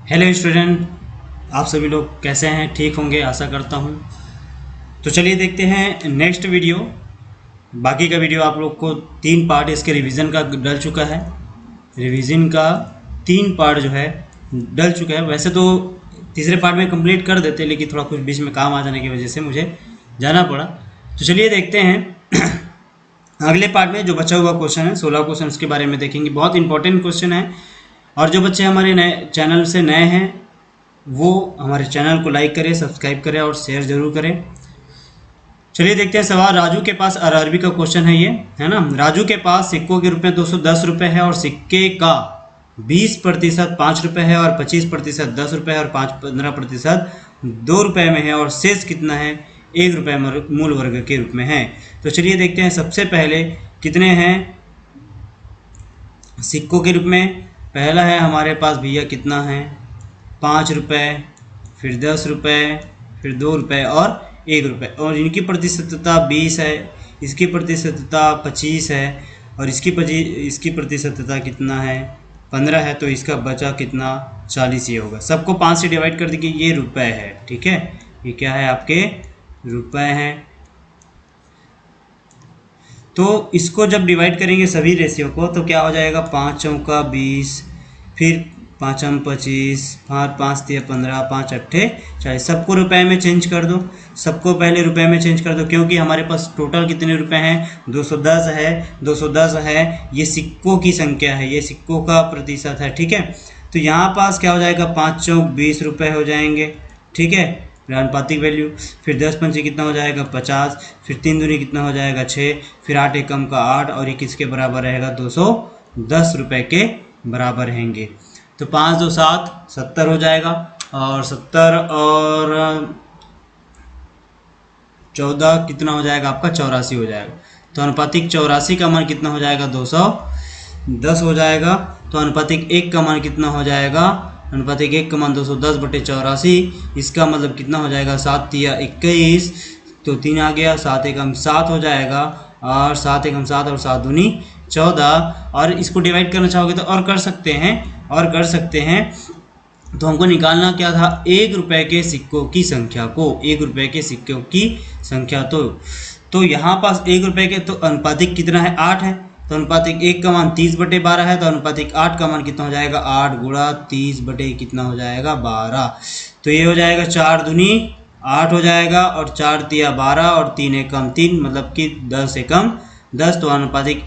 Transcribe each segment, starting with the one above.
Hello student, आप सभी लोग कैसे हैं? ठीक होंगे आशा करता हूं। तो चलिए देखते हैं नेक्स्ट वीडियो। बाकी का वीडियो आप लोग को 3 पार्ट इसके रिवीजन का डल चुका है। रिवीजन का 3 पार्ट जो है डल चुका है। वैसे तो तीसरे पार्ट में कंप्लीट कर देते, लेकिन थोड़ा कुछ बीच में काम आ जाने की वजह से मुझे जाना पड़ा। तो चलिए देखते हैं अगले पार्ट में जो बचा हुआ क्वेश्चन है, 16 क्वेश्चन के बारे में देखेंगे। बहुत इंपॉर्टेंट क्वेश्चन है और जो बच्चे हमारे नए चैनल से नए हैं वो हमारे चैनल को लाइक करें, सब्सक्राइब करें और शेयर जरूर करें। चलिए देखते हैं सवाल। राजू के पास आरआरबी का क्वेश्चन है ये, है ना। राजू के पास सिक्कों के रूप में 210 रुपये है और सिक्के का 20% 5 रुपये है और 25% 10 रुपये है और 15% 2 रुपये में है और शेष कितना है? 1 रुपये मूल वर्ग के रूप में है। तो चलिए देखते हैं सबसे पहले कितने हैं सिक्कों के रूप में। पहला है हमारे पास भैया कितना है? 5 रुपये, फिर 10 रुपये, फिर 2 रुपये और 1 रुपये। और इनकी प्रतिशतता 20 है, इसकी प्रतिशतता 25 है और इसकी प्रतिशतता कितना है? 15 है। तो इसका बचा कितना? 40 ये होगा। सबको 5 से डिवाइड कर दीजिए, ये रुपये है। ठीक है, ये क्या है? आपके रुपये हैं। तो इसको जब डिवाइड करेंगे सभी रेशियो को तो क्या हो जाएगा? 5 चौका 20, फिर 5 25, 5 तिया 15, 5 अट्ठे 40। सबको रुपए में चेंज कर दो, सबको पहले रुपए में चेंज कर दो, क्योंकि हमारे पास टोटल कितने रुपए हैं? 210 है। 210 है, ये सिक्कों की संख्या है, ये सिक्कों का प्रतिशत है। ठीक है, तो यहाँ पास क्या हो जाएगा? 5 चौक 20 रुपये हो जाएंगे। ठीक है, अनुपातिक वैल्यू। फिर 10 पंचे कितना हो जाएगा? 50। फिर 3 दूनी कितना हो जाएगा? 6। फिर 8 एकम का 8 और ये किसके बराबर रहेगा? 210 रुपये के बराबर रहेंगे। तो 5 2 7 70 हो जाएगा और 70 और 14 कितना हो जाएगा आपका? 84 हो जाएगा। तो अनुपातिक 84 का मान कितना हो जाएगा? 210 हो जाएगा। तो अनुपातिक 1 का मान कितना हो जाएगा? अनुपातिक 1 का मान 210 बटे 84। इसका मतलब कितना हो जाएगा? 7 तिया 21, तो 3 आ गया, 7 एकम 7 हो जाएगा और 7 एकम 7 और 7 दूनी 14। और इसको डिवाइड करना चाहोगे तो और कर सकते हैं। तो हमको निकालना क्या था? 1 रुपये के सिक्कों की संख्या को, 1 रुपये के सिक्कों की संख्या। तो यहाँ पास 1 रुपये के, तो अनुपातिक कितना है? 8 है। तो अनुपातिक 1 का मान 30 बटे 12 है। तो अनुपातिक 8 का मान कितना हो जाएगा? 8 गुणा 30 बटे कितना हो जाएगा? 12। तो ये हो जाएगा 4 दूनी 8 हो जाएगा और 4 तिया 12 और 3 एकम 3, मतलब कि 10 एकम 10। तो अनुपातिक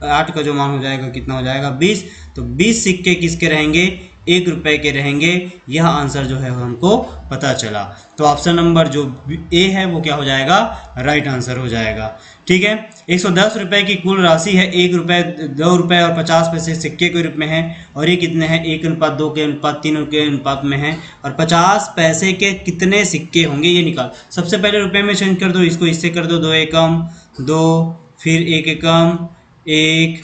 8 का जो मान हो जाएगा कितना हो जाएगा? 20। तो 20 सिक्के किसके रहेंगे? 1 रुपये के रहेंगे। यह आंसर जो है हमको पता चला। तो ऑप्शन नंबर जो ए है वो क्या हो जाएगा? राइट आंसर हो जाएगा। ठीक है, 110 रुपये की कुल राशि है। 1 रुपये, 2 रुपये और 50 पैसे सिक्के के रूप में है और ये कितने हैं? 1:2 के अनुपात 3 के अनुपात में है। और 50 पैसे के कितने सिक्के होंगे ये निकाल। सबसे पहले रुपये में चेंज कर दो, इसको इससे कर दो। 2 एकम 2, फिर 1 एकम 1,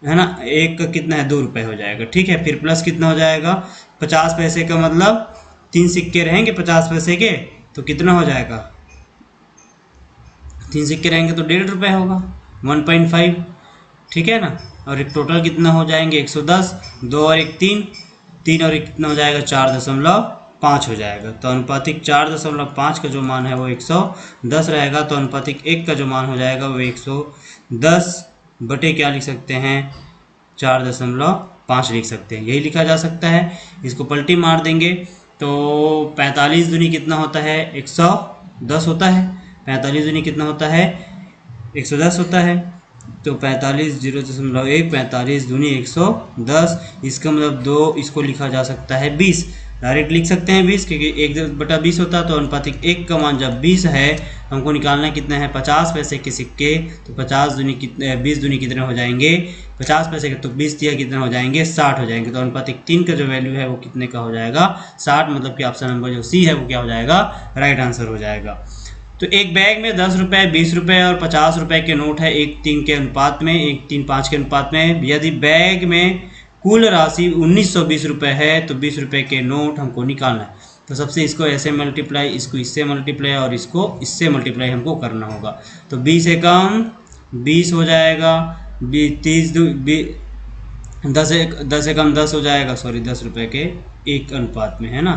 है ना। 1 का कितना है? 2 रुपये हो जाएगा। ठीक है, फिर प्लस कितना हो जाएगा? 50 पैसे का मतलब 3 सिक्के रहेंगे 50 पैसे के, तो कितना हो जाएगा? 3 सिक्के रहेंगे तो 1.5 रुपये होगा, 1.5। ठीक है ना। और एक टोटल कितना हो जाएंगे? 110। 2 और 1 3, 3 और 1 कितना हो जाएगा? 4.5 हो जाएगा। तो अनुपातिक 4.5 का जो मान है वो 110 रहेगा। तो अनुपातिक 1 का जो मान हो जाएगा वो 110 बटे क्या लिख सकते हैं? 4.5 लिख सकते हैं। यही लिखा जा सकता है। इसको पलटी मार देंगे तो 45 दूनी कितना होता है? 110 होता है। 45 दूनी कितना होता है? 110 होता है। तो 45 0.1, 45 दूनी 110। इसका मतलब 2, इसको लिखा जा सकता है 20। डायरेक्ट लिख सकते हैं 20, क्योंकि 1/20 होता है। तो अनुपातिक 1 का मान जब 20 है, हमको निकालना कितना है? 50 पैसे के सिक्के। तो 50 दूनी कितने? 20 दूनी कितने हो जाएंगे? 50 पैसे के, तो 20 दिया कितने हो जाएंगे? 60 हो जाएंगे। तो अनुपातिक 3 का जो वैल्यू है वो कितने का हो जाएगा? 60। मतलब कि ऑप्शन नंबर जो सी है वो क्या हो जाएगा? राइट आंसर हो जाएगा। तो एक बैग में 10 रुपये, 20 रुपये और 50 रुपये के नोट है 1:3 के अनुपात में, 1:3:5 के अनुपात में। यदि बैग में कुल राशि 1920 रुपये है तो 20 रुपये के नोट हमको निकालना है। तो सबसे इसको ऐसे मल्टीप्लाई, इसको इससे मल्टीप्लाई और इसको इससे मल्टीप्लाई हमको करना होगा। तो 20 एकम 20 हो जाएगा, 30 10 से कम 10 हो जाएगा, सॉरी 10 रुपये के एक अनुपात में, है ना।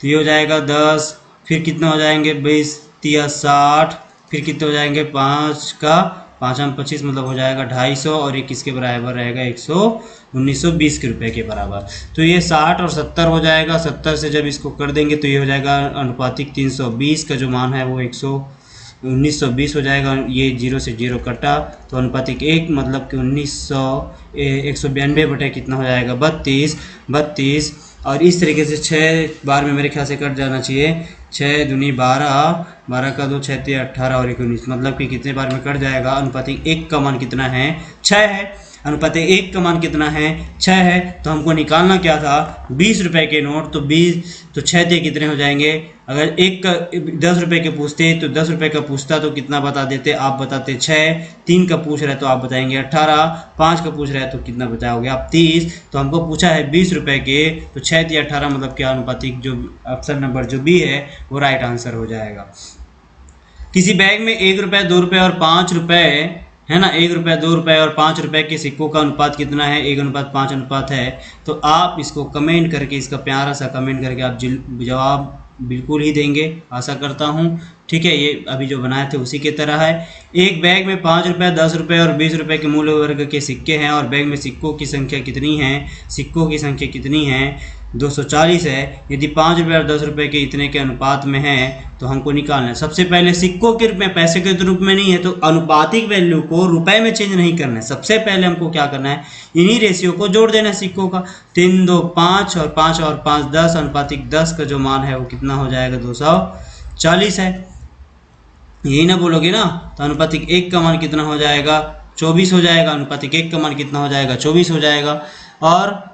तो ये हो जाएगा 10, फिर कितना हो जाएंगे 20 तिया 60, फिर कितने हो जाएंगे 5 का 5 में 25 मतलब हो जाएगा 250, और ये किसके बराबर रहेगा 1920 के रुपये के बराबर। तो ये 60 और 70 हो जाएगा, 70 से जब इसको कर देंगे तो ये हो जाएगा अनुपातिक 320 का जो मान है वो 1920 हो जाएगा। ये 0 से 0 कटा तो अनुपातिक 1 मतलब कि 192 बटे कितना हो जाएगा 32। और इस तरीके से 6 बार में मेरे ख्याल से कट जाना चाहिए। 6 दूनी 12, 12 का 2 6 18 और 19 मतलब कि कितने बार में कट जाएगा। अनुपातिक 1 का मान कितना है 6 है। अनुपातिक 1 का मान कितना है 6 है। तो हमको निकालना क्या था 20 रुपए के नोट, तो 20 तो 6 दे कितने हो जाएंगे। अगर एक का 10 रुपए के पूछते तो 10 रुपए का पूछता तो कितना बता देते, आप बताते 6, 3 का पूछ रहे तो आप बताएंगे 18, 5 का पूछ रहे तो कितना बताओगे आप 30। तो हमको पूछा है 20 रुपए के, तो 6 या 18 मतलब क्या अनुपातिक जो ऑप्शन नंबर जो बी है वो राइट आंसर हो जाएगा। किसी बैग में 1 रुपये 2 रुपये और 5 रुपये है ना, 1 रुपये 2 रुपये और 5 रुपये के सिक्कों का अनुपात कितना है 1:5 अनुपात है। तो आप इसको कमेंट करके, इसका प्यारा सा कमेंट करके आप जवाब बिल्कुल ही देंगे, आशा करता हूँ। ठीक है, ये अभी जो बनाए थे उसी के तरह है। एक बैग में 5 रुपये 10 रुपये और 20 रुपये के मूल्य वर्ग के सिक्के हैं और बैग में सिक्कों की संख्या कितनी है, सिक्कों की संख्या कितनी है 240 है। यदि 5 रुपये और 10 रुपये के इतने के अनुपात में है तो हमको निकालना है। सबसे पहले सिक्कों के रूप में, पैसे के रूप में नहीं है, तो अनुपातिक वैल्यू को रुपए में चेंज नहीं करना है। सबसे पहले हमको क्या करना है, इन्हीं रेशियो को जोड़ देना है सिक्कों का। 3 2 5 और 5 और 5 10, अनुपातिक 10 का जो मान है वो कितना हो जाएगा 240 है। यही ना बोलोगे ना। तो अनुपातिक 1 का मान कितना हो जाएगा 24 हो जाएगा। अनुपातिक 1 का मान कितना हो जाएगा 24 हो जाएगा। और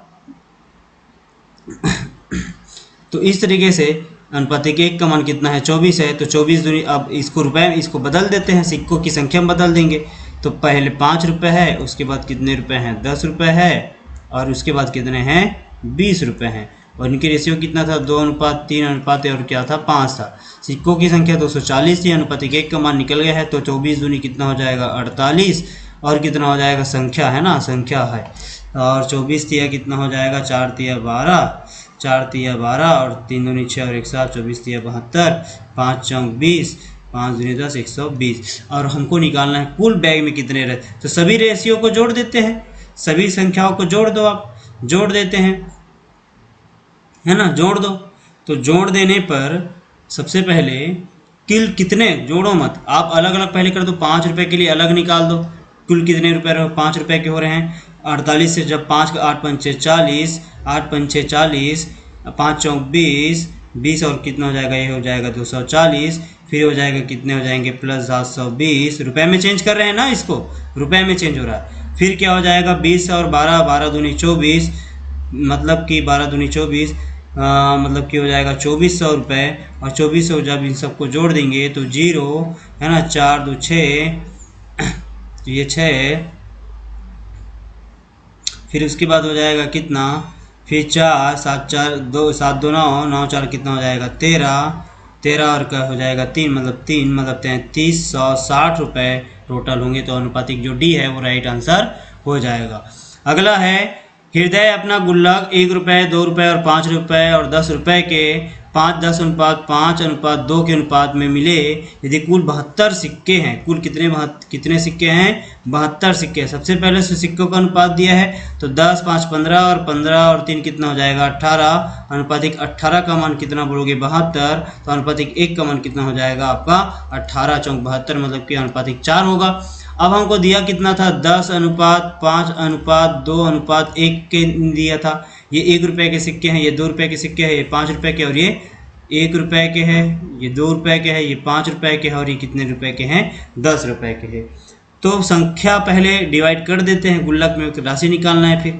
तो इस तरीके से अनुपातिक 1 का मान कितना है 24 है। तो 24 दूनी, अब इसको रुपए में इसको बदल देते हैं, सिक्कों की संख्या में बदल देंगे। तो पहले 5 रुपये है, उसके बाद कितने रुपए हैं 10 रुपये है, और उसके बाद कितने हैं 20 रुपये हैं। और इनकी रेशियो कितना था 2:3 अनुपात और क्या था 5 था। सिक्कों की संख्या 240 थी, अनुपातिक 1 का मान निकल गया है। तो 24 दूनी कितना हो जाएगा 48, और कितना हो जाएगा संख्या है ना, संख्या है। और 24 तिया कितना हो जाएगा 4 तिया 12, 4 तिया 12 और 3 दूनी 6 और 1 7, 24 तिया 72, 5 चौक 20, 5 दूनी 10, 120। और हमको निकालना है कुल बैग में कितने रहे। तो सभी रेशियो को जोड़ देते हैं, सभी संख्याओं को जोड़ दो, आप जोड़ देते हैं, है ना, जोड़ दो। तो जोड़ देने पर सबसे पहले कितने जोड़ो मत, आप अलग अलग पहले कर दो। 5 रुपये के लिए अलग निकाल दो, कुल कितने रुपए 5 रुपये के हो रहे हैं। 48 से जब 5 का 8 पंचे 40, 8 पंचे 40, 5 चौक 20, 20 और कितना हो जाएगा, ये हो जाएगा 240। फिर हो जाएगा कितने हो जाएंगे प्लस 720। रुपए में चेंज कर रहे हैं ना, इसको रुपए में चेंज हो रहा है। फिर क्या हो जाएगा 20 और 12, 12 दूनी 24, मतलब कि 12 दूनी 24, मतलब कि हो जाएगा 2400 रुपये। और 2400 जब इन सबको जोड़ देंगे तो 0 है ना, 4 2 6, तो ये 6। फिर उसके बाद हो जाएगा कितना, फिर 4 7 4 2 7 2 9 9 4 कितना हो जाएगा 13, 13 और का हो जाएगा 3 मतलब 3360 रुपये टोटल होंगे। तो अनुपातिक जो डी है वो राइट आंसर हो जाएगा। अगला है हृदय अपना गुल्लक 1 रुपये 2 रुपये और 5 रुपये और 10 रुपये के 5:10 अनुपात 5:2 के अनुपात में मिले यदि कुल 72 सिक्के हैं। कुल कितने सिक्के हैं 72 सिक्के हैं। सबसे पहले सिक्कों का अनुपात दिया है तो 10 5 15 और 15 और 3 कितना हो जाएगा 18। अनुपातिक 18 का मान कितना बोलोगे 72। तो अनुपातिक 1 का मान कितना हो जाएगा आपका 18 चौक 72 मतलब कि अनुपातिक 4 होगा। अब हमको दिया कितना था 10:5:2:1 के दिया था। ये 1 रुपये के सिक्के हैं, ये 2 रुपये के सिक्के हैं, ये 5 रुपये के, और ये 1 रुपये के हैं, ये 2 रुपये के हैं, ये 5 रुपये के हैं, और ये कितने रुपये के हैं 10 रुपये के हैं। तो संख्या पहले डिवाइड कर देते हैं, गुल्लक में राशि निकालना है। फिर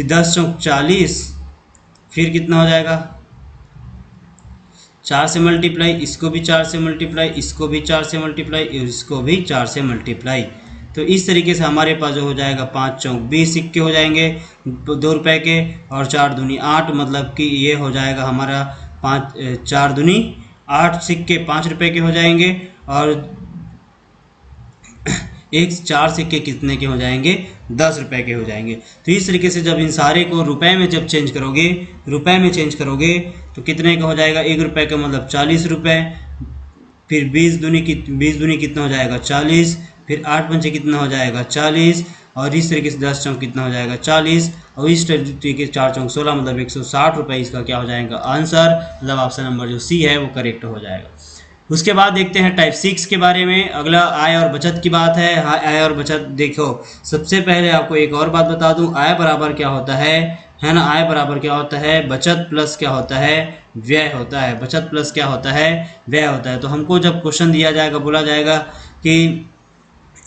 10 चौक 40, फिर कितना हो जाएगा 4 से मल्टीप्लाई, इसको भी 4 से मल्टीप्लाई, इसको भी 4 से मल्टीप्लाई, और इसको भी 4 से मल्टीप्लाई। तो इस तरीके से हमारे पास जो हो जाएगा 5 चौक 20 सिक्के हो जाएंगे 2 रुपये के, और 4 दूनी 8 मतलब कि ये हो जाएगा हमारा 4 दूनी 8 सिक्के 5 रुपये के हो जाएंगे। और एक 4 सिक्के कितने के हो जाएंगे, 10 रुपए के हो जाएंगे। तो इस तरीके से जब इन सारे को रुपए में जब चेंज करोगे, रुपए में चेंज करोगे तो कितने का हो जाएगा, 1 रुपए का मतलब 40 रुपए, फिर 20 दूनी कितना हो जाएगा 40, फिर 8 पंचे कितना हो जाएगा 40, और इस तरीके से 10 चौक कितना हो जाएगा 40, और इस तरीके से 4 चौक 16 मतलब 160 रुपये इसका क्या हो जाएगा आंसर, मतलब ऑप्शन नंबर जो सी है वो करेक्ट हो जाएगा। उसके बाद देखते हैं टाइप 6 के बारे में। अगला आय और बचत की बात है। आय और बचत देखो, सबसे पहले आपको एक और बात बता दूं, आय बराबर क्या होता है ना, आय बराबर क्या होता है, बचत प्लस क्या होता है, व्यय होता है। बचत प्लस क्या होता है, व्यय होता है। तो हमको जब क्वेश्चन दिया जाएगा, बोला जाएगा कि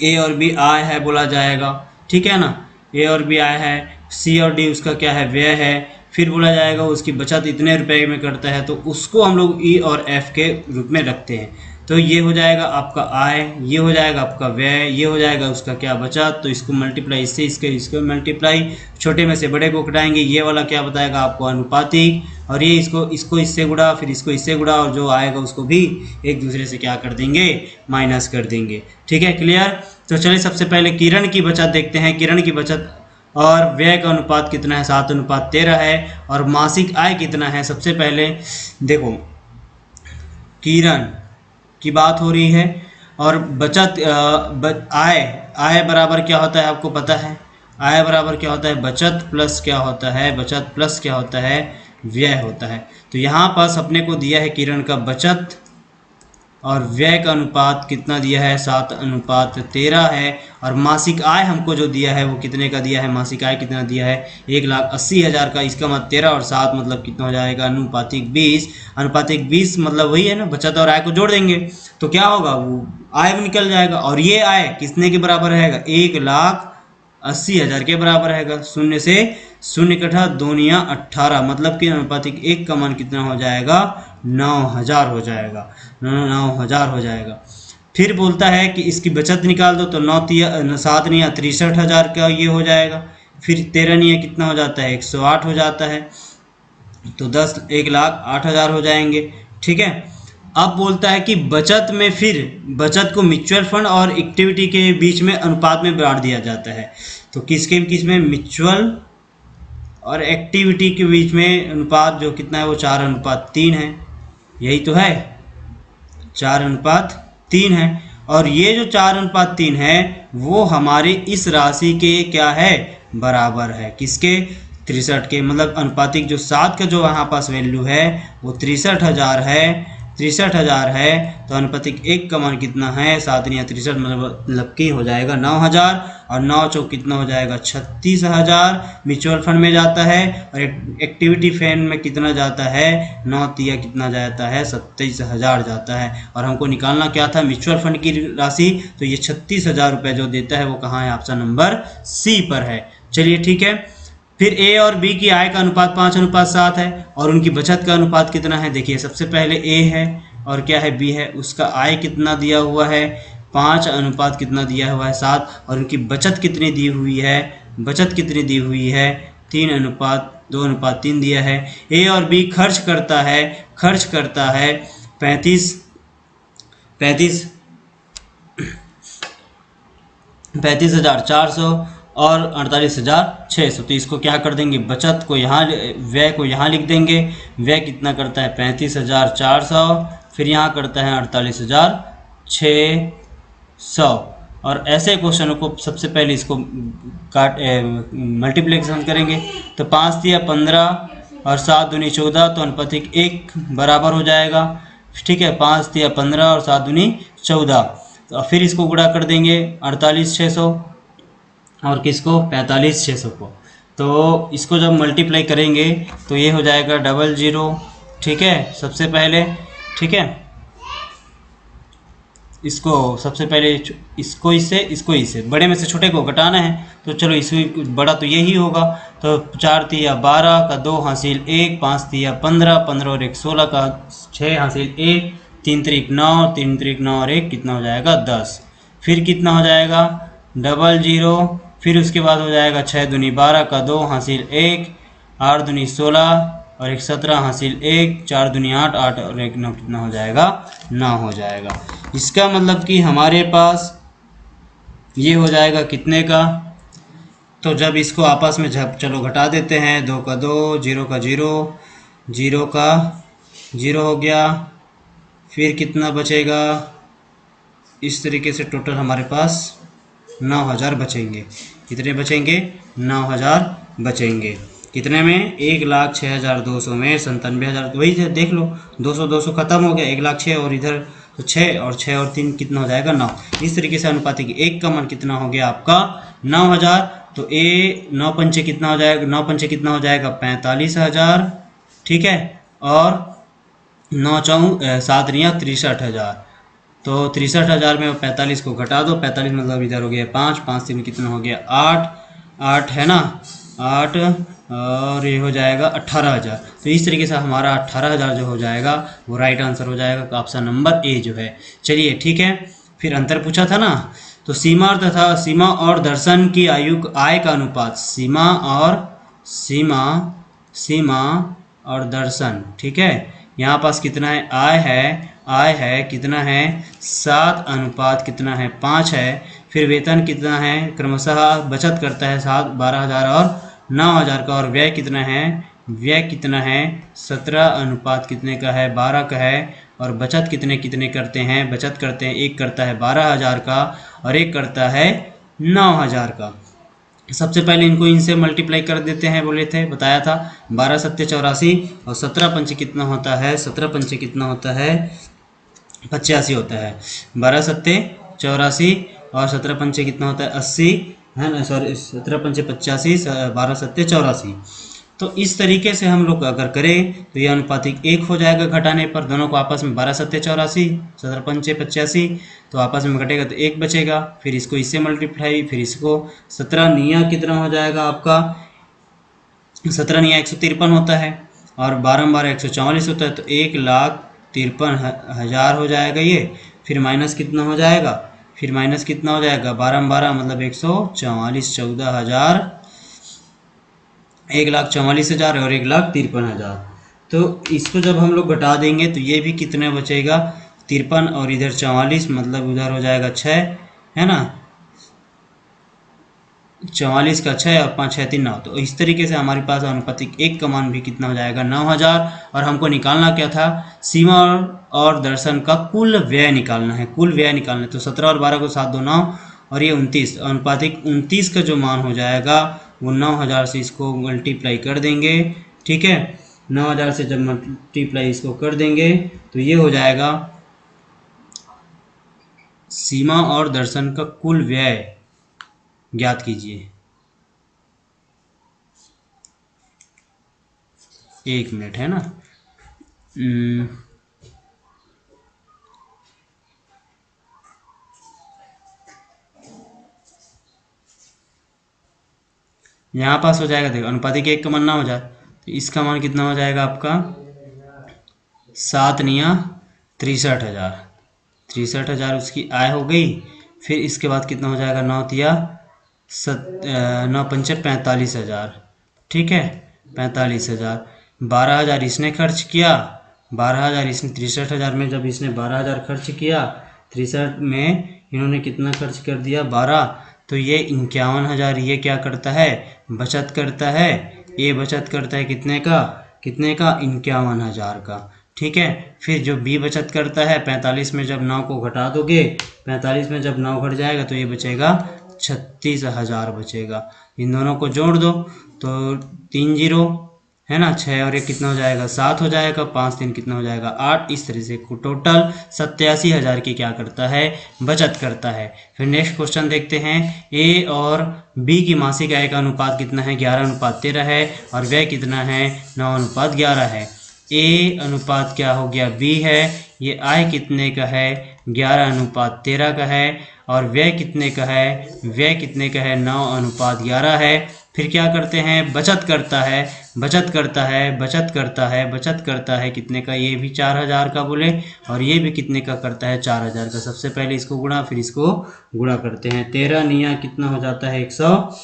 ए और बी आय है बोला जाएगा, ठीक है ना, ए और बी आय है, सी और डी उसका क्या है, व्यय है। फिर बोला जाएगा उसकी बचत इतने रुपए में करता है, तो उसको हम लोग ई और एफ के रूप में रखते हैं। तो ये हो जाएगा आपका आय, ये हो जाएगा आपका व्यय, ये हो जाएगा उसका क्या, बचत। तो इसको मल्टीप्लाई इससे, इसको मल्टीप्लाई, छोटे में से बड़े को घटाएंगे, ये वाला क्या बताएगा आपको, अनुपातिक, और ये इसको इससे गुणा, फिर इसको इससे गुणा, और जो आएगा उसको भी एक दूसरे से क्या कर देंगे, माइनस कर देंगे। ठीक है, क्लियर। तो चलिए सबसे पहले किरण की बचत देखते हैं। किरण की बचत और व्यय का अनुपात कितना है, 7:13 है। और मासिक आय कितना है, सबसे पहले देखो किरण की बात हो रही है, और बचत आय बराबर क्या होता है आपको पता है, आय बराबर क्या होता है, बचत प्लस क्या होता है, बचत प्लस क्या होता है, व्यय होता है। तो यहाँ पास अपने को दिया है किरण का बचत और व्यय का अनुपात कितना दिया है, 7:13 है। और मासिक आय हमको जो दिया है वो कितने का दिया है, मासिक आय कितना दिया है, 1,80,000 का। इसका मतलब 13 और 7 मतलब कितना हो जाएगा, अनुपातिक 20। अनुपातिक 20 मतलब वही है ना, बचत और आय को जोड़ देंगे तो क्या होगा, वो आय भी निकल जाएगा। और ये आय कितने के बराबर रहेगा, 1,80,000 के बराबर रहेगा। शून्य से शून्य कटा 2×18 मतलब कि अनुपातिक 1 का मान कितना हो जाएगा, 9,000 हो जाएगा, 9,000 हो जाएगा। फिर बोलता है कि इसकी बचत निकाल दो, तो 7×9 63,000 का ये हो जाएगा। फिर 13×9 कितना हो जाता है, 108 हो जाता है। तो 1,08,000 हो जाएंगे। ठीक है, अब बोलता है कि बचत में, फिर बचत को म्यूचुअल फंड और इक्विटी के बीच में अनुपात में बांट दिया जाता है। तो किस में, म्यूचुअल और एक्टिविटी के बीच में अनुपात जो कितना है वो 4:3 है। यही तो है, 4:3 है। और ये जो 4:3 है वो हमारे इस राशि के क्या है, बराबर है, किसके, 63 के। मतलब अनुपातिक जो 7 का जो यहाँ पास वैल्यू है वो 63,000 है, 63,000 है। तो अनुपातिक 1 का मान कितना है, 7×63 मतलब की हो जाएगा 9,000, और 9 चौक कितना हो जाएगा, 36,000 म्यूचुअल फंड में जाता है। और एक्टिविटी फंड में कितना जाता है, 9×3 कितना जाता है, 27,000 जाता है। और हमको निकालना क्या था, म्यूचुअल फंड की राशि। तो ये 36,000 रुपये जो देता है वो कहाँ है, ऑप्शन नंबर सी पर है। चलिए ठीक है। फिर ए और बी की आय का अनुपात 5:7 है, और उनकी बचत का अनुपात कितना है। देखिए सबसे पहले ए है और क्या है, बी है, उसका आय कितना दिया हुआ है, 5 अनुपात कितना दिया हुआ है, 7। और उनकी बचत कितनी दी हुई है, बचत कितनी दी हुई है, 3:2:3 दिया है। ए और बी खर्च करता है 35,400 और 48,600। तो इसको क्या कर देंगे, बचत को यहाँ, व्यय को यहाँ लिख देंगे। व्यय कितना करता है, 35,400, फिर यहाँ करता है 48,600। और ऐसे क्वेश्चनों को सबसे पहले इसको मल्टीप्लिकेशन करेंगे। तो 5×3=15 और 7×2=14, तो अनुपातिक 1 बराबर हो जाएगा। ठीक है, 5×3=15 और 7×2=14। तो फिर इसको गुणा कर देंगे 48,600 और किसको, 45,600 को। तो इसको जब मल्टीप्लाई करेंगे तो ये हो जाएगा 00। ठीक है, सबसे पहले, ठीक है, इसको सबसे पहले इसको इससे बड़े में से छोटे को घटाना है। तो चलो इसी बड़ा तो यही होगा। तो 4×3=12 का 2 हासिल 1, 5×3=15, 15 और 1 16 का 6 हासिल 1, 3×3=9, 3×3=9 और 1 कितना हो जाएगा, 10। फिर कितना हो जाएगा, 00। फिर उसके बाद हो जाएगा 6×2=12 का 2 हासिल 1, 8×2=16 और 1 17 हासिल 1, 4×2=8, 8 और 1 9 कितना हो जाएगा, 9 हो जाएगा। इसका मतलब कि हमारे पास ये हो जाएगा कितने का? तो जब इसको आपस में चलो घटा देते हैं, 2 का 2, 0 का 0, 0 का 0 हो गया, फिर कितना बचेगा? इस तरीके से टोटल हमारे पास 9,000 बचेंगे। कितने बचेंगे? 9,000 बचेंगे। कितने में? 1,06,200 में 97,000। तो वही देख लो, 200 200 खत्म हो गया, 1,06,000 और इधर तो 6 और 6 और 3 कितना हो जाएगा? 9। इस तरीके से अनुपातिक 1 का मान कितना हो गया आपका? 9,000। तो ए 9 पंचे कितना हो जाएगा? 9 पंचे कितना हो जाएगा? 45,000। ठीक है, और 9 चौं 7 रिया 63,000। तो 63,000 में 45 को घटा दो, 45 मतलब इधर हो गया 5, 5 3 कितना हो गया? 8, 8 है ना, 8 और ये हो जाएगा 18,000। तो इस तरीके से हमारा 18,000 जो हो जाएगा वो राइट आंसर हो जाएगा, ऑप्शन नंबर ए जो है। चलिए ठीक है, फिर अंतर पूछा था ना, तो सीमा और दर्शन की आय का अनुपात, सीमा और दर्शन, ठीक है। यहाँ पास कितना है? आय है कितना है? 7 अनुपात कितना है? 5 है। फिर वेतन कितना है? क्रमशः बचत करता है 12,000 और 9,000 का। और व्यय कितना है? व्यय कितना है? 17 अनुपात कितने का है? 12 का है। और बचत कितने कितने करते हैं? बचत करते हैं, एक करता है 12,000 का और एक करता है 9,000 का। सबसे पहले इनसे मल्टीप्लाई कर देते हैं, बोले थे, बताया था। 12 सत्ते 84 और 17 पंचे कितना होता है? 17 पंचे कितना होता है? 85 होता है। 12 सत्ते 84 और 17 पंचे कितना होता है? 80 है ना, सॉरी 17 पंचे 85, 12 सत्ते 84। तो इस तरीके से हम लोग अगर करें तो यह अनुपातिक 1 हो जाएगा घटाने पर। दोनों को आपस में 12 सत्ते 84, 17 पंचे 85, तो आपस में घटेगा तो 1 बचेगा। फिर इसको इससे मल्टीप्लाई, फिर इसको 17 निया कितना हो जाएगा आपका? 17 निया 153 होता है और 12 12 144 होता है, तो 1,53,000 हो जाएगा ये। फिर माइनस कितना हो जाएगा? फिर माइनस कितना हो जाएगा? 12 12 मतलब 144, 14,000, 1,44,000 और 1,53,000। तो इसको जब हम लोग घटा देंगे तो ये भी कितने बचेगा? 53 और इधर 44 मतलब उधर हो जाएगा 6, है ना, 44 का 6 और 5 6 3 9। तो इस तरीके से हमारे पास अनुपातिक 1 का मान भी कितना हो जाएगा? 9,000। और हमको निकालना क्या था? सीमा और दर्शन का कुल व्यय निकालना है, कुल व्यय निकालना है। तो 17 और 12 को 7 2 9 और ये 29, अनुपातिक 29 का जो मान हो जाएगा वो 9,000 से इसको मल्टीप्लाई कर देंगे। ठीक है, 9,000 से जब मल्टीप्लाई इसको कर देंगे तो ये हो जाएगा सीमा और दर्शन का कुल व्यय ज्ञात कीजिए। 1 मिनट, है ना। यहाँ पास हो जाएगा, देखो अनुपातिक 1 का मान 9,000, तो इसका मान कितना हो जाएगा आपका? 7 निया 63,000, 63,000 उसकी आय हो गई। फिर इसके बाद कितना हो जाएगा? 9 तिया 9 पंचे 45,000, ठीक है, 45,000। 12,000 इसने खर्च किया, 12,000 इसने 63,000 में जब इसने 12,000 खर्च किया, 63 में इन्होंने कितना खर्च कर दिया? 12। तो ये 51,000 ये क्या करता है? बचत करता है। ये बचत करता है कितने का? कितने का? 51,000 का। ठीक है, फिर जो बी बचत करता है 45 में जब 9 को घटा दोगे, 45 में जब 9 घट जाएगा तो ये बचेगा 36,000 बचेगा। इन दोनों को जोड़ दो तो 3 जीरो, है ना, 6 और 1 कितना हो जाएगा? 7 हो जाएगा, 5 3 कितना हो जाएगा? 8। इस तरह से टोटल 87,000 की क्या करता है? बचत करता है। फिर नेक्स्ट क्वेश्चन देखते हैं। ए और बी की मासिक आय का अनुपात कितना है? 11:13 है और व्यय कितना है? 9:11 है। ए अनुपात क्या हो गया? बी है। ये आय कितने का है? 11:13 का है। और व्यय कितने का है? व्यय कितने का है? 9:11 है। फिर क्या करते हैं? बचत करता है, बचत करता है, बचत करता है, बचत करता है कितने का? ये भी 4,000 का बोले, और ये भी कितने का करता है? 4,000 का। सबसे पहले इसको गुणा, फिर इसको गुणा करते हैं। 13 निया कितना हो जाता है? 100।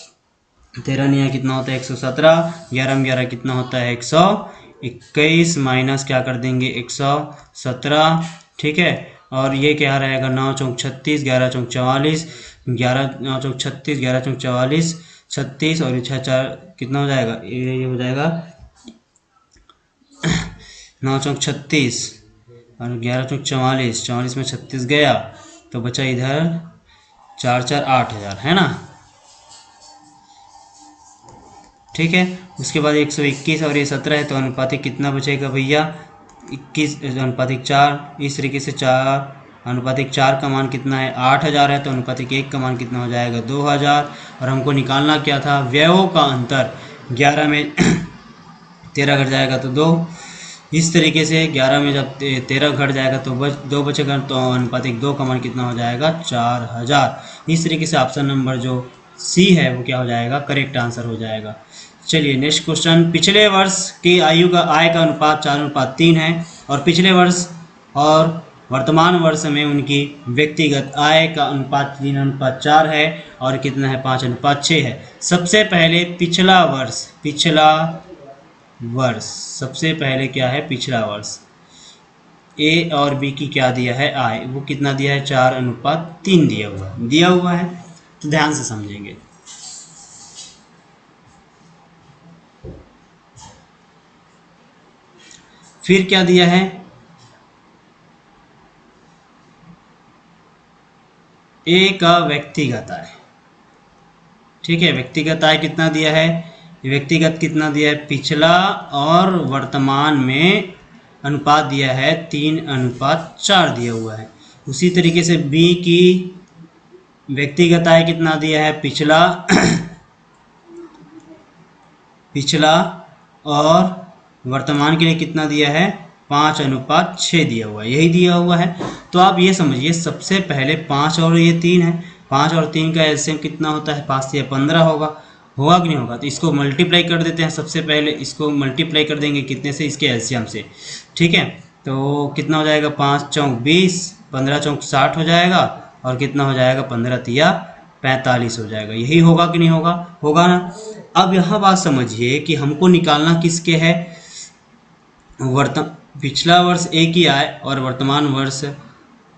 13 निया कितना होता है? 117। 11 में 11 कितना होता है? 121 माइनस क्या कर देंगे? 117, ठीक है। और ये क्या रहेगा? 9 चौक 36, 11 चौक 44, 11 9 चौक 36, 11 चौक 44, 36 और 6 4 कितना हो जाएगा, ये हो जाएगा 9 चौक 36 और 11 चौक 44, 44 में 36 गया तो बचा इधर 4 4 8,000 है ना। ठीक है, उसके बाद 121 और ये 17 है तो अनुपातिक कितना बचेगा भैया, 21 अनुपातिक 4। इस तरीके से 4 अनुपातिक 4 का मान कितना है, 8,000 है तो अनुपातिक 1 का मान कितना हो जाएगा, 2,000। और हमको निकालना क्या था, व्ययों का अंतर। 11 में 13 घट जाएगा तो 2। इस तरीके से 11 में जब 13 घट जाएगा तो 2 बचेगा तो अनुपातिक 2 का मान कितना हो जाएगा, 4,000। इस तरीके से ऑप्शन नंबर जो सी है वो क्या हो जाएगा, करेक्ट आंसर हो जाएगा। चलिए नेक्स्ट क्वेश्चन, पिछले वर्ष की आय का अनुपात 4:3 है और पिछले वर्ष और वर्तमान वर्ष में उनकी व्यक्तिगत आय का अनुपात 3:4 है और कितना है, 5:6 है। सबसे पहले पिछला वर्ष सबसे पहले क्या है, पिछला वर्ष। ए और बी की क्या दिया है, आय, वो कितना दिया है, 4:3 दिया हुआ है तो ध्यान से समझेंगे। फिर क्या दिया है, ए का व्यक्तिगत आय। ठीक है, व्यक्तिगत आय कितना दिया है, व्यक्तिगत कितना दिया है, पिछला और वर्तमान में अनुपात दिया है 3:4 दिया हुआ है। उसी तरीके से बी की व्यक्तिगत आय कितना दिया है, पिछला और वर्तमान के लिए कितना दिया है, 5:6 दिया हुआ है, यही दिया हुआ है। तो आप ये समझिए सबसे पहले 5 और ये 3 है, 5 और 3 का एलसीएम कितना होता है, 5 से 15 होगा कि नहीं होगा। तो इसको मल्टीप्लाई कर देते हैं, सबसे पहले इसको मल्टीप्लाई कर देंगे कितने से, इसके एलसीएम से। ठीक है, तो कितना हो जाएगा, 5 चौक 20, 15 चौक 60 हो जाएगा और कितना हो जाएगा, 15 तिया 45 हो जाएगा। यही होगा कि नहीं होगा ना। अब यहाँ बात समझिए कि हमको निकालना किसके है, पिछला वर्ष ए की आय और वर्तमान वर्ष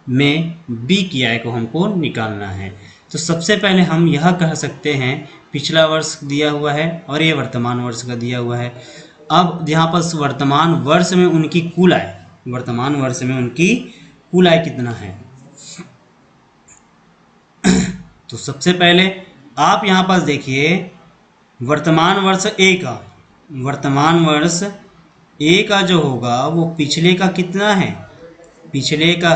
में बी की आय को हमको निकालना है। तो सबसे पहले हम यह कह सकते हैं, पिछला वर्ष दिया हुआ है और ये वर्तमान वर्ष का दिया हुआ है। अब यहाँ पर वर्तमान वर्ष में उनकी कुल आय कितना है, तो सबसे पहले आप यहाँ पास देखिए वर्तमान वर्ष ए का जो होगा वो पिछले का कितना है, पिछले का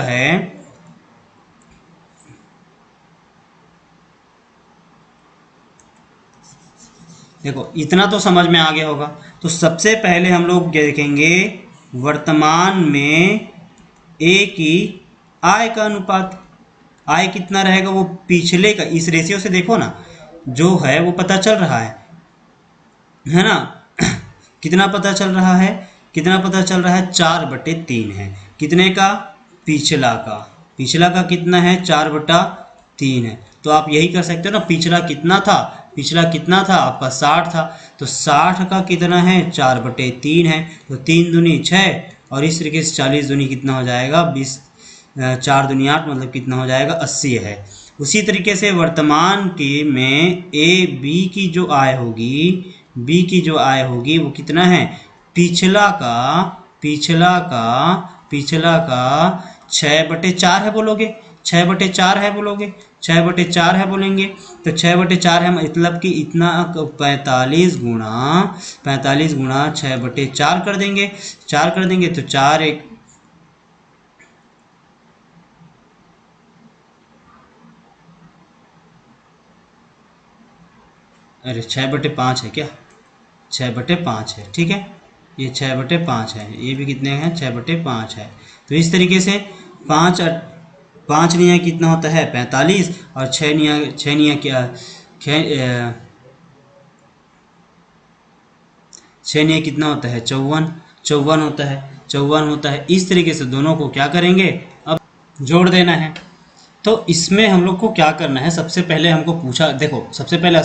है देखो, इतना तो समझ में आ गया होगा। तो सबसे पहले हम लोग देखेंगे वर्तमान में ए की आय का अनुपात, आय कितना रहेगा, वो पिछले का, इस रेशियो से देखो ना जो है वो पता चल रहा है ना। कितना पता चल रहा है, 4/3 है। कितने का, पिछला का कितना है, 4/3 है। तो आप यही कर सकते हो ना, पिछला कितना था आपका 60 था, तो 60 का कितना है, 4/3 है। तो 3 दूनी 6 और इस तरीके से 40 दूनी कितना हो जाएगा, 20, 4 दूनी 8, मतलब कितना हो जाएगा, 80 है। उसी तरीके से वर्तमान के में बी की जो आय होगी वो कितना है, पिछला का 6/4 है बोलोगे, 6/4 है बोलेंगे। तो 6/4 है मतलब कि इतना 45 गुणा 6/4 कर देंगे, तो 4 1 अरे 6/5 है क्या, 6/5 है। ठीक है, ये 6/5 है, ये भी कितने हैं, 6/5 है। तो इस तरीके से 5 निया कितना होता है, 45 और 6 निया कितना होता है, 54 होता है। इस तरीके से दोनों को क्या करेंगे, अब जोड़ देना है। तो इसमें हम लोग को क्या करना है, सबसे पहले हमको पूछा, देखो सबसे पहले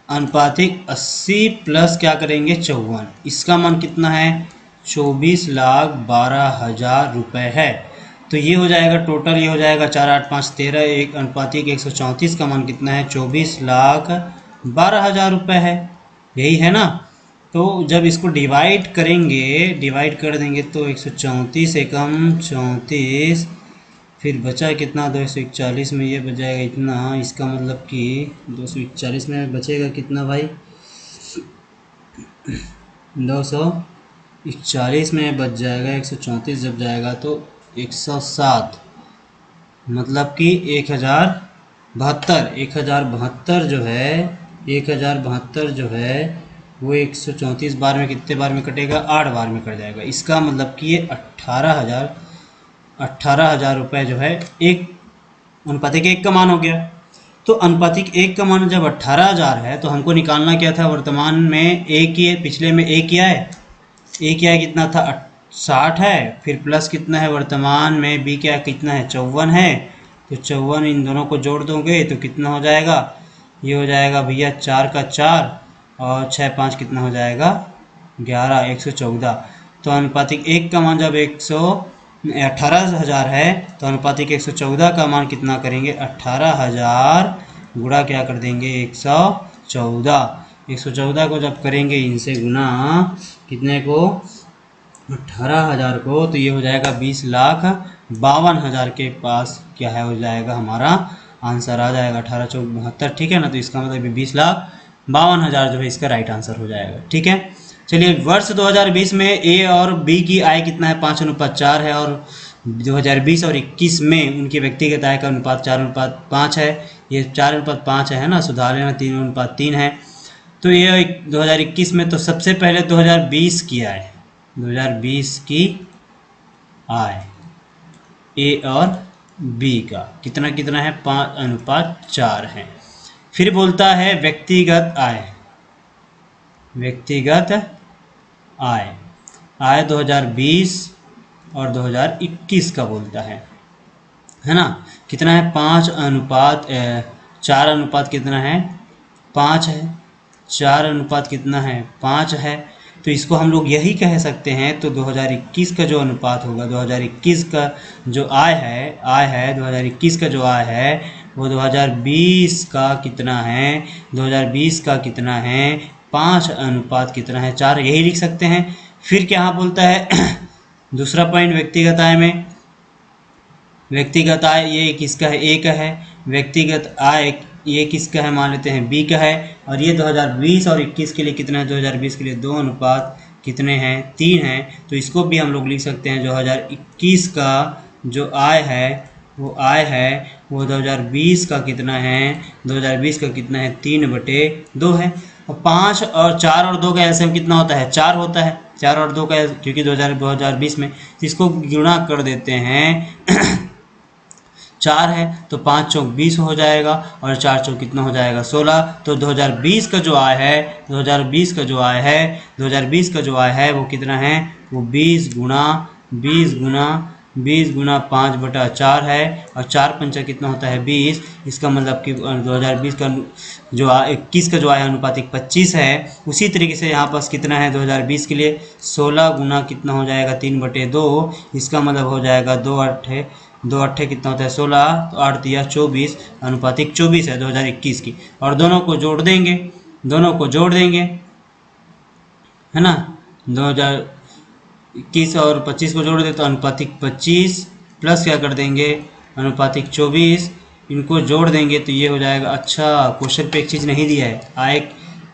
80 प्लस क्या करेंगे, 54, इसका मान कितना है, 24,12,000 रुपये है। तो ये हो जाएगा टोटल, ये हो जाएगा 4, 8, 5, 13, एक अनुपातिक 134 का मान कितना है 24,12,000 रुपये है, यही है ना। तो जब इसको डिवाइड करेंगे, डिवाइड कर देंगे तो 134 एकम 34, फिर बचा कितना 241 में, ये बच जाएगा इतना। इसका मतलब कि 241 में बचेगा कितना भाई, 241 में बच जाएगा 134 जब जाएगा तो 107, मतलब कि 1072 जो है, 1072 जो है वो 134 बार में कितने बार में कटेगा, 8 बार में कट जाएगा। इसका मतलब कि ये 18,000 रुपये जो है एक अनुपातिक 1 का मान हो गया। तो अनुपातिक 1 का मान जब 18,000 है तो हमको निकालना क्या था, वर्तमान में एक ही है, पिछले में एक किया है, एक किया है कितना था 60 है, फिर प्लस कितना है वर्तमान में बी क्या कितना है 54 है, तो 54 इन दोनों को जोड़ दोगे तो कितना हो जाएगा, ये हो जाएगा भैया 4 का 4 और 6, 5 कितना हो जाएगा 11, 114। तो अनुपातिक 1 का मान जब 18,000 है तो अनुपातिक 114 का मान कितना करेंगे, 18,000 गुणा क्या कर देंगे 114 को जब करेंगे इनसे गुना कितने को 18,000 को, तो ये हो जाएगा 20,52,000 के पास क्या है हो जाएगा, हमारा आंसर आ जाएगा 18,472, ठीक है ना। तो इसका मतलब 20,52,000 जो है इसका राइट आंसर हो जाएगा, ठीक है। चलिए वर्ष 2020 में ए और बी की आय कितना है 5:4 है, और 2020 और 21 में उनकी व्यक्तिगत आय का अनुपात 4:5 है, ये 4:5 है ना, सुधार लेना 3:3 है। तो ये 2021 में, तो सबसे पहले 2020 की आय, 2020 की आय ए और बी का कितना कितना है 5:4 है। फिर बोलता है व्यक्तिगत आय, व्यक्तिगत आय, आय 2020 और 2021 का बोलता है ना, कितना है 4 अनुपात कितना है 5 है, 4 अनुपात कितना है 5 है। तो इसको हम लोग यही कह सकते हैं। तो 2021 का जो अनुपात होगा, 2021 का जो आय है 2021 का जो आय है वो 2020 का कितना है, 2020 का कितना है 5 अनुपात कितना है 4, यही लिख सकते हैं। फिर क्या बोलता है दूसरा पॉइंट व्यक्तिगत आय में, व्यक्तिगत आय ये किसका है, ए का है। व्यक्तिगत आय ये किसका है, मान लेते हैं बी का है। और ये 2020 और 21 के लिए कितना है, 2020 के लिए 2 अनुपात कितने हैं 3 हैं। तो इसको भी हम लोग लिख सकते हैं 2021 का जो आय है वो 2020 का कितना है, 2020 का कितना है 3/2 है। और 5 और 4 और 2 का एलसीएम कितना होता है 4 होता है, 4 और 2 का, क्योंकि 2020 में इसको गुणा कर देते हैं 4 है तो 5 चौक 20 हो जाएगा और 4 चौक कितना हो जाएगा 16। तो 2020 का जो आय है 2020 का जो आय है वो कितना है, वो 20 गुना 5/4 है। और 4 पंचा कितना होता है 20। इसका मतलब कि 2020 का जो 21 का जो आय अनुपातिक 25 है। उसी तरीके से यहाँ पास कितना है 2020 के लिए 16 गुना कितना हो जाएगा 3/2। इसका मतलब हो जाएगा 2 अट्ठे कितना होता है 16, तो 8 तिया 24, अनुपातिक 24 है 2021 की। और दोनों को जोड़ देंगे है ना, 2021 और 25 को जोड़ दे तो अनुपातिक 25 प्लस क्या कर देंगे अनुपातिक 24, इनको जोड़ देंगे तो ये हो जाएगा। अच्छा क्वेश्चन पे एक चीज़ नहीं दिया है,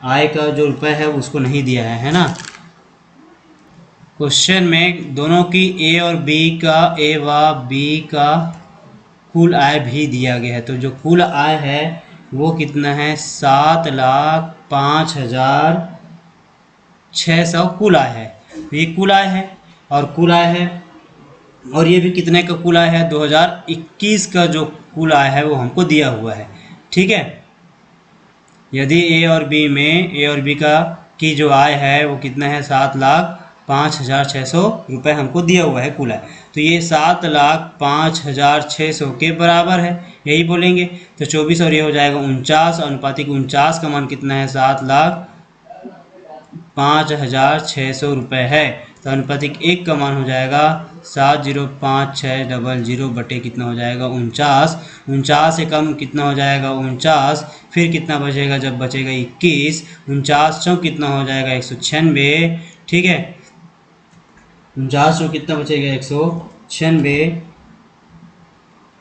आय का जो रुपये है उसको नहीं दिया है ना। क्वेश्चन में दोनों की ए और बी का, ए व बी का कुल आय भी दिया गया है। तो जो कुल आय है वो कितना है 7,05,600 कुल आय है। तो ये कुल आय है और ये भी कितने का कुल आय है 2021 का जो कुल आय है वो हमको दिया हुआ है, ठीक है। यदि ए और बी का की जो आय है वो कितना है 7,05,600 रुपये हमको दिया हुआ है कुल आय। तो ये 7,05,600 के बराबर है, यही बोलेंगे। तो 24 और ये हो जाएगा 49, अनुपातिक 49 का मान कितना है 7,05,600 रुपये है। तो अनुपातिक 1 का मान हो जाएगा 705,600 बटे कितना हो जाएगा 49। 49 से कम कितना हो जाएगा 49। फिर कितना बचेगा, जब बचेगा 21, 49 चौक कितना हो जाएगा 196। ठीक है, 49 चौक कितना बचेगा 196।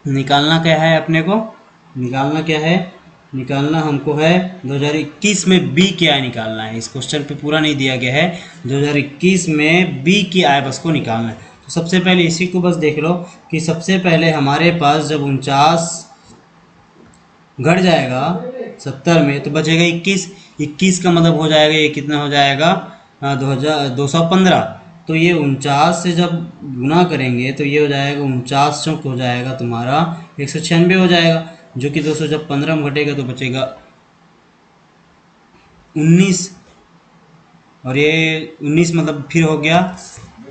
निकालना क्या है अपने को, निकालना क्या है, निकालना हमको है 2021 में बी की आय निकालना है। इस क्वेश्चन पे पूरा नहीं दिया गया है, 2021 में बी की आय बस को निकालना है। तो सबसे पहले इसी को बस देख लो कि सबसे पहले हमारे पास जब 49 घट जाएगा 70 में तो बचेगा 21। 21 का मतलब हो जाएगा ये कितना हो जाएगा 215। तो ये 49 से जब गुना करेंगे तो ये हो जाएगा 49 चौक हो जाएगा तुम्हारा 196 हो जाएगा, जो कि 200 जब 15 में घटेगा तो बचेगा 19। और ये 19 मतलब फिर हो गया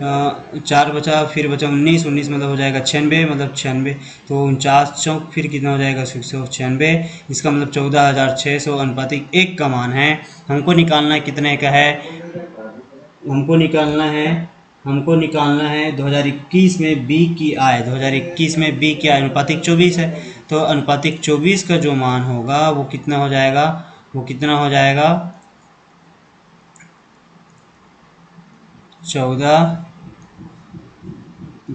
4 बचा, फिर बचा 19, 19 मतलब हो जाएगा 96, मतलब 96। तो 49 चौक फिर कितना हो जाएगा 196। इसका मतलब 14,600 अनुपातिक 1 का मान है। हमको निकालना है कितने का है, हमको निकालना है 2021 में बी की आय। 2021 में बी की आय अनुपातिक 24 है, तो अनुपातिक 24 का जो मान होगा वो कितना हो जाएगा, वो कितना हो जाएगा 14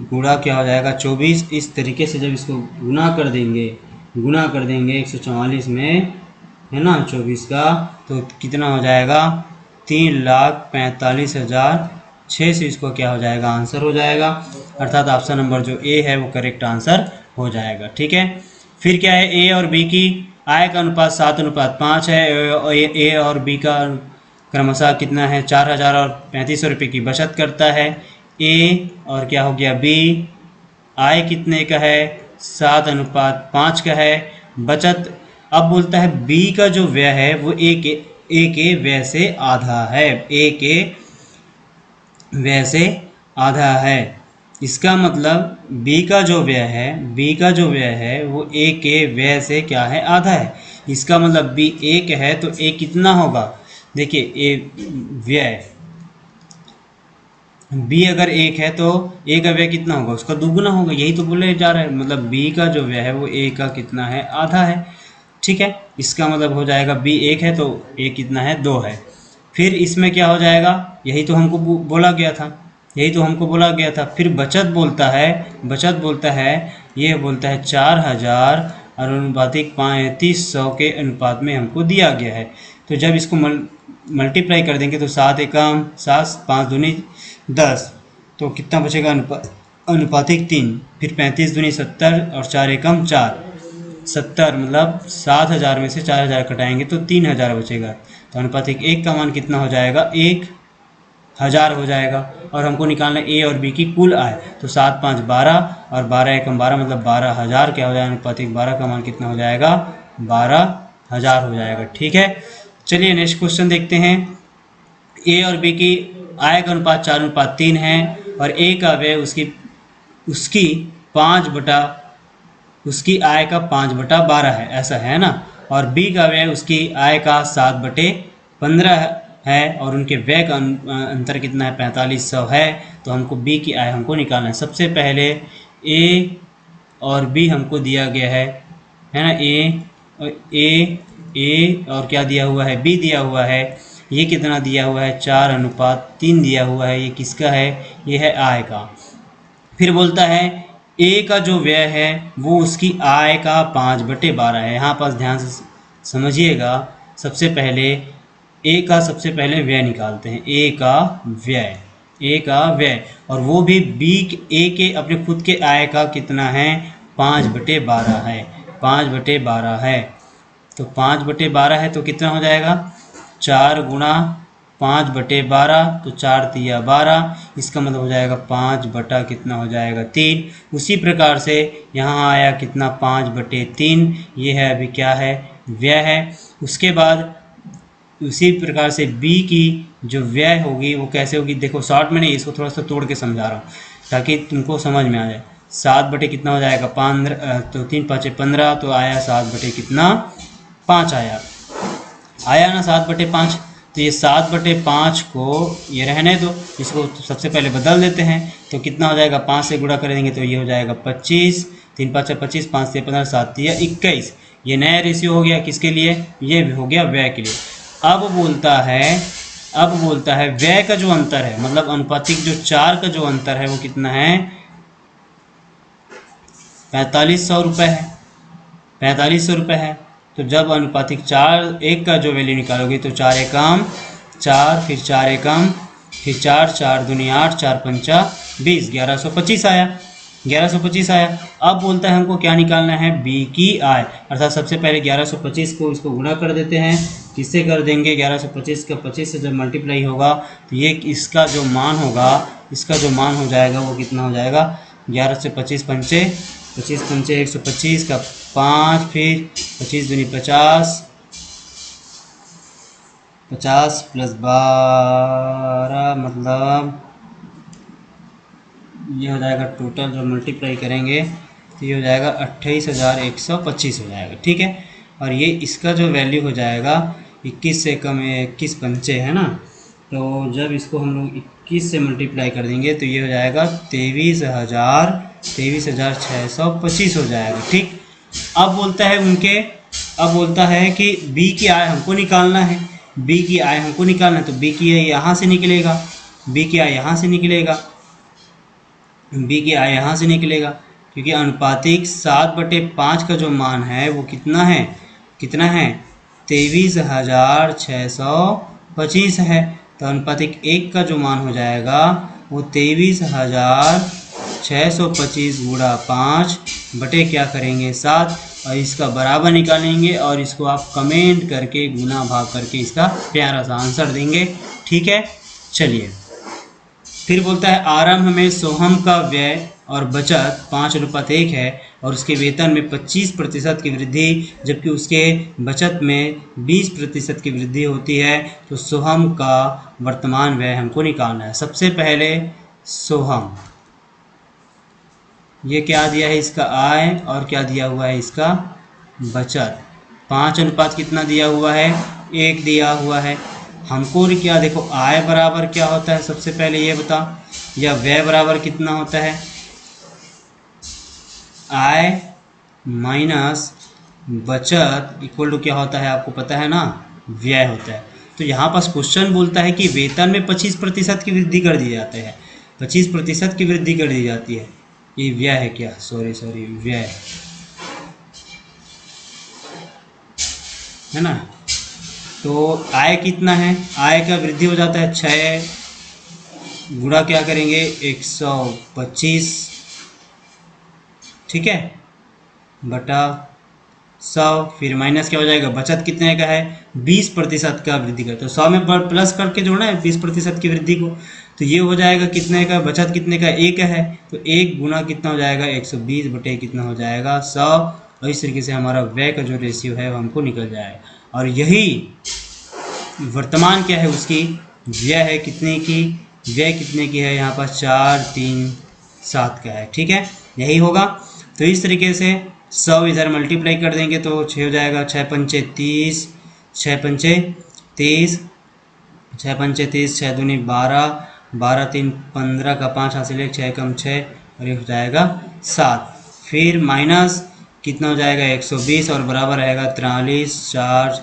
गुणा क्या हो जाएगा 24। इस तरीके से जब इसको गुणा कर देंगे 144 में, है ना 24 का, तो कितना हो जाएगा 3,45,600 इसको क्या हो जाएगा आंसर हो जाएगा। अर्थात ऑप्शन नंबर जो ए है वो करेक्ट आंसर हो जाएगा। ठीक है, फिर क्या है, ए और बी की आय का अनुपात 7:5 है। ए और बी का क्रमशः कितना है 4,000 और 3,500 रुपये की बचत करता है। ए और क्या हो गया बी, आय कितने का है 7:5 का है, बचत। अब बोलता है बी का जो व्यय है वो ए के व्यय से आधा है, ए के व्यय से आधा है। इसका मतलब बी का जो व्यय है वो ए के व्यय से क्या है आधा है। इसका मतलब बी 1 है तो ए कितना होगा, देखिए ए व्यय, बी अगर 1 है तो ए का व्यय कितना होगा, उसका दुगुना होगा। यही तो बोले जा रहा है, मतलब बी का जो व्यय है वो ए का कितना है आधा है। ठीक है, इसका मतलब हो जाएगा बी 1 है तो ए कितना है 2 है। फिर इसमें क्या हो जाएगा, यही तो हमको बोला गया था, फिर बचत बोलता है ये बोलता है 4,000 और अनुपातिक 3,500 के अनुपात में हमको दिया गया है। तो जब इसको मल्टीप्लाई कर देंगे तो 7 एकम 7, 5 दूनी 10, तो कितना बचेगा अनुपातिक 3, फिर 35 दूनी 70 और 4 एकम 4, 70 मतलब 7,000 में से 4,000 कटाएंगे तो 3,000 बचेगा। तो अनुपातिक 1 का मान कितना हो जाएगा 1,000 हो जाएगा। और हमको निकालना ए और बी की कुल आय, तो 7, 5, 12 और 12 एकम 12 मतलब 12,000 क्या हो जाएगा, अनुपातिक 12 का मान कितना हो जाएगा 12,000 हो जाएगा। ठीक है, चलिए नेक्स्ट क्वेश्चन देखते हैं। ए और बी की आय का अनुपात 4:3 है और ए का व्यय उसकी आय का 5/12 है, ऐसा है ना। और बी का व्यय उसकी आय का 7/15 है और उनके व्यय का अंतर कितना है 4,500 है। तो हमको बी की आय हमको निकालना है। सबसे पहले ए और बी हमको दिया गया है ना, ए और क्या दिया हुआ है बी दिया हुआ है। ये कितना दिया हुआ है 4:3 दिया हुआ है। ये किसका है, ये है आय का। फिर बोलता है ए का जो व्यय है वो उसकी आय का 5/12 है। यहाँ पास ध्यान से समझिएगा, सबसे पहले ए का सबसे पहले व्यय निकालते हैं। ए का व्यय और वो भी बी ए के अपने खुद के आय का कितना है 5/12 है, 5/12 है। तो 5/12 है तो कितना हो जाएगा 4 गुणा 5/12, तो 4 तिया 12, इसका मतलब हो जाएगा 5 कितना हो जाएगा 3। उसी प्रकार से यहाँ आया कितना 5/3, ये है अभी क्या है व्यय है। उसके बाद उसी प्रकार से बी की जो व्यय होगी वो कैसे होगी, देखो शॉर्ट में नहीं, इसको थोड़ा सा तोड़ के समझा रहा हूँ ताकि तुमको समझ में आ जाए। 7 कितना हो जाएगा 15, तो 3 5 15, तो आया 7 कितना 5 आया ना 7/5। तो ये 7/5 को ये रहने दो, इसको सबसे पहले बदल देते हैं। तो कितना हो जाएगा, 5 से गुणा कर देंगे तो ये हो जाएगा 25, 3 5 25, 5 से 15, 7 या 21। ये नया रेशियो हो गया किसके लिए, ये भी हो गया व्यय के लिए। अब बोलता है व्यय का जो अंतर है, मतलब अनुपातिक जो 4 का जो अंतर है वो कितना है, 4500 रुपये है, 4500 रुपये है। तो जब अनुपातिक 4 1 का जो वैल्यू निकालोगे तो 4 एकम 4, फिर 4 एकम, फिर 4 4 दूनी 8, 4 पंचा 20, 1125 आया, 1125 आया। अब बोलता है हमको क्या निकालना है, बी की आय, अर्थात सबसे पहले 1125 को इसको गुणा कर देते हैं। किससे कर देंगे, 1125 का 25 से जब मल्टीप्लाई होगा तो ये इसका जो मान होगा, इसका जो मान हो जाएगा वो कितना हो जाएगा, 11 से 25 पंचे 125 का 5, फिर 25 दूनी 50, 50 प्लस 12 मतलब ये हो जाएगा टोटल, जो मल्टीप्लाई करेंगे तो ये हो जाएगा 28,125 हो जाएगा। ठीक है, और ये इसका जो वैल्यू हो जाएगा 21 से कम है, 21 पंचे है ना, तो जब इसको हम लोग 21 से मल्टीप्लाई कर देंगे तो ये हो जाएगा 23,625 हो जाएगा। ठीक, अब बोलता है कि बी की आय हमको निकालना है, बी की आय हमको निकालना है, तो बी की आय यहाँ से निकलेगा, बी की आय यहाँ से निकलेगा, बी की आय यहाँ से निकलेगा, क्योंकि अनुपातिक 7/5 का जो मान है वो कितना है, 23,625 है। तो अनुपातिक 1 का जो मान हो जाएगा वो 23,625 गुणा 5 बटे क्या करेंगे 7, और इसका बराबर निकालेंगे और इसको आप कमेंट करके गुना भाग करके इसका प्यारा सा आंसर देंगे। ठीक है, चलिए फिर बोलता है आरंभ में सोहम का व्यय और बचत 5:1 है और उसके वेतन में 25% की वृद्धि, जबकि उसके बचत में 20% की वृद्धि होती है। तो सोहम का वर्तमान व्यय हमको निकालना है। सबसे पहले सोहम, ये क्या दिया है, इसका आय, और क्या दिया हुआ है, इसका बचत। 5 अनुपात कितना दिया हुआ है, 1 दिया हुआ है। हमको क्या देखो, आय बराबर क्या होता है, सबसे पहले ये बता, या व्यय बराबर कितना होता है, आय माइनस बचत इक्वल टू क्या होता है, आपको पता है ना, व्यय होता है। तो यहाँ पास क्वेश्चन बोलता है कि वेतन में 25% की वृद्धि कर दी जाती है, 25% की वृद्धि कर दी जाती है, ये व्यय है क्या, सॉरी व्यय है ना। तो आय कितना है, आय का वृद्धि हो जाता है 6 गुणा क्या करेंगे 125, ठीक है, बटा 100, फिर माइनस क्या हो जाएगा, बचत कितने का है 20% का वृद्धि कर, तो 100 में प्लस करके जोड़ना है 20% की वृद्धि को, तो ये हो जाएगा कितने का, बचत कितने का 1 है, तो 1 गुना कितना हो जाएगा 120 बटे कितना हो जाएगा 100, और इस तरीके से हमारा व्यय का जो रेशियो है वो हमको निकल जाएगा। और यही वर्तमान क्या है उसकी, व्यय है कितने की, व्यय कितने की है, यहाँ पर 4 3 7 का है। ठीक है, यही होगा। तो इस तरीके से 100 इधर मल्टीप्लाई कर देंगे तो 6 हो जाएगा, 6 पंचे 30, 6 पंचे 30, 6 पंचे 30, 6 दूनी 12, 12 3 15 का 5 हासिल है, 6 कम 6, और ये हो जाएगा 7, फिर माइनस कितना हो जाएगा 120, और बराबर रहेगा 43 4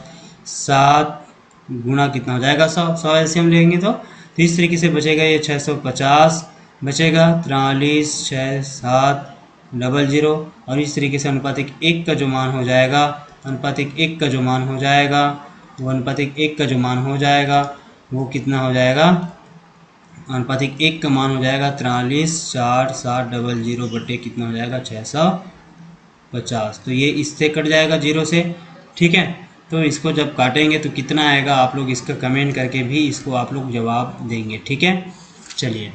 7 गुणा कितना हो जाएगा 100, 100 एलसीएम लेंगे तो इस तरीके से बचेगा ये 650 बचेगा, 43 6 7 00, और इस तरीके से अनुपातिक 1 का जो मान हो जाएगा, अनुपातिक 1 का जो मान हो जाएगा, वो अनुपातिक 1 का जो मान हो जाएगा वो कितना हो जाएगा, अनुपातिक 1 का मान हो जाएगा 43 4 7 00 बटे कितना हो जाएगा 650। तो ये इससे कट जाएगा 0 से। ठीक है, तो इसको जब काटेंगे तो कितना आएगा, आप लोग इसका कमेंट करके भी इसको आप लोग जवाब देंगे। ठीक है, चलिए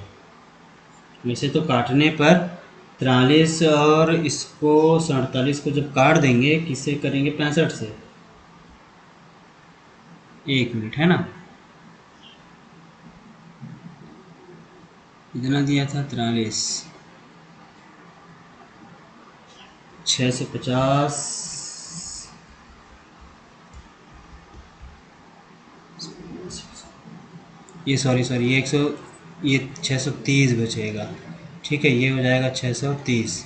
वैसे तो काटने पर 43 और इसको 47 को जब काट देंगे, किससे करेंगे 65 से, 1 मिनट है ना, इतना दिया था 43 650 ये सॉरी ये 630 बचेगा। ठीक है, ये हो जाएगा 630।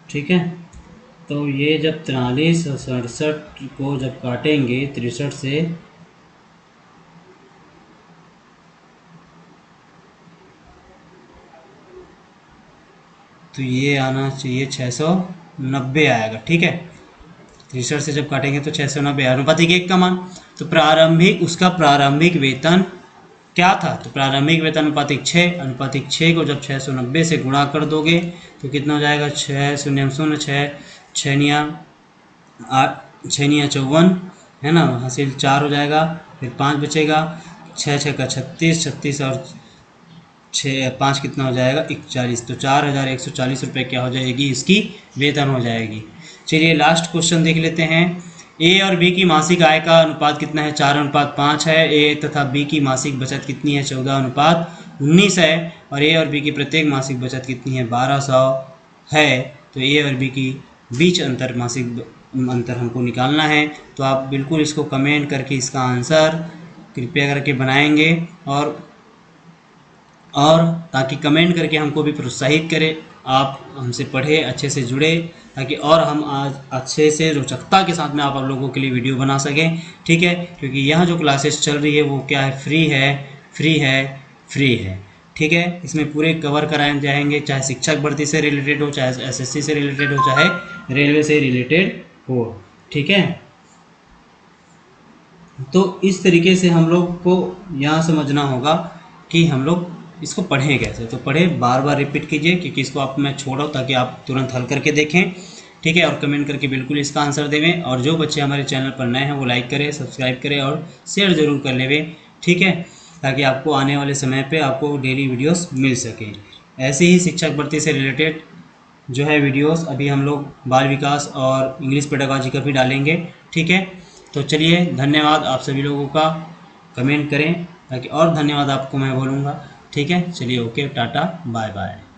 ठीक है, तो ये जब 43 और 67 को जब काटेंगे 63 से, तो ये आना चाहिए 690 आएगा। ठीक है, 63 से जब काटेंगे तो 690 अनुपातिक 1 का मान। तो उसका प्रारंभिक वेतन क्या था? तो प्रारंभिक वेतन अनुपातिक 6, अनुपातिक 6 को जब 690 से गुणा कर दोगे तो कितना हो जाएगा? 6 शून्य 0 6 6 8 6 54 है ना, हासिल 4 हो जाएगा, फिर 5 बचेगा, 6 6 का 36, 36 और 6 5 कितना हो जाएगा? 41। तो 4140 रुपये क्या हो जाएगी? इसकी वेतन हो जाएगी। चलिए लास्ट क्वेश्चन देख लेते हैं। ए और बी की मासिक आय का अनुपात कितना है? 4:5 है। ए तथा बी की मासिक बचत कितनी है? 14:19 है। और ए और बी की प्रत्येक मासिक बचत कितनी है? 1200 है। तो ए और बी की बीच मासिक अंतर हमको निकालना है। तो आप बिल्कुल इसको कमेंट करके इसका आंसर कृपया करके बनाएंगे, और ताकि कमेंट करके हमको भी प्रोत्साहित करें, आप हमसे पढ़े, अच्छे से जुड़े, ताकि और हम आज अच्छे से रोचकता के साथ में आप लोगों के लिए वीडियो बना सकें। ठीक है, क्योंकि यहाँ जो क्लासेस चल रही है वो क्या है? फ्री है, फ्री है, फ्री है। ठीक है, इसमें पूरे कवर कराए जाएंगे, चाहे शिक्षक भर्ती से रिलेटेड हो, चाहे एसएससी से रिलेटेड हो, चाहे रेलवे से रिलेटेड हो। ठीक है, तो इस तरीके से हम लोग को यहाँ समझना होगा कि हम लोग इसको पढ़ें कैसे। तो पढ़ें, बार बार रिपीट कीजिए, क्योंकि इसको आप मैं छोड़ा ताकि आप तुरंत हल करके देखें। ठीक है, और कमेंट करके बिल्कुल इसका आंसर देवें। और जो बच्चे हमारे चैनल पर नए हैं वो लाइक करें, सब्सक्राइब करें और शेयर ज़रूर कर लेवें। ठीक है, ताकि आपको आने वाले समय पे आपको डेली वीडियोस मिल सकें। ऐसे ही शिक्षक भर्ती से रिलेटेड जो है वीडियोस अभी हम लोग बाल विकास और इंग्लिश पेडागॉजी का भी डालेंगे। ठीक है, तो चलिए धन्यवाद आप सभी लोगों का। कमेंट करें ताकि और धन्यवाद आपको मैं बोलूँगा। ठीक है, चलिए ओके, टाटा बाय बाय।